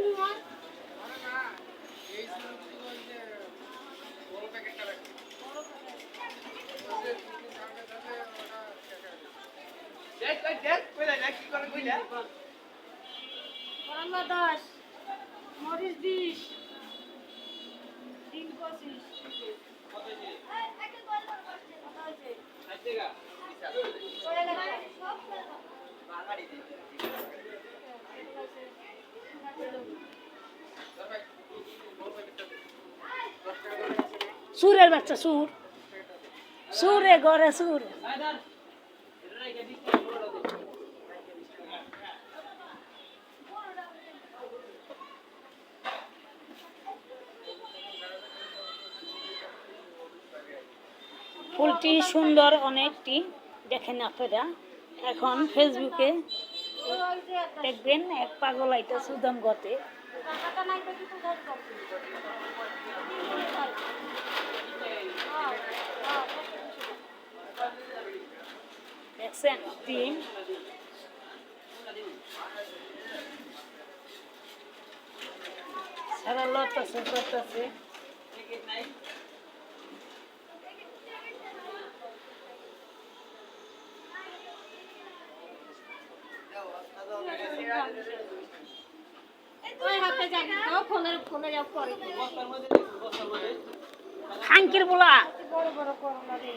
করলা 10, মরিচ 20, ডিম 25। সুরের বাচ্চা সুর সুরে ঘরে সুর ফুলটি সুন্দর অনেকটি দেখেন আপনারা এখন ফেসবুকে দেখবেন এক পাগল আইটা সুদাম গতে দেখছেন ডিম সারা লড়তেছে করতেছে খাঙ্কির বলা বড় বড় করলা রে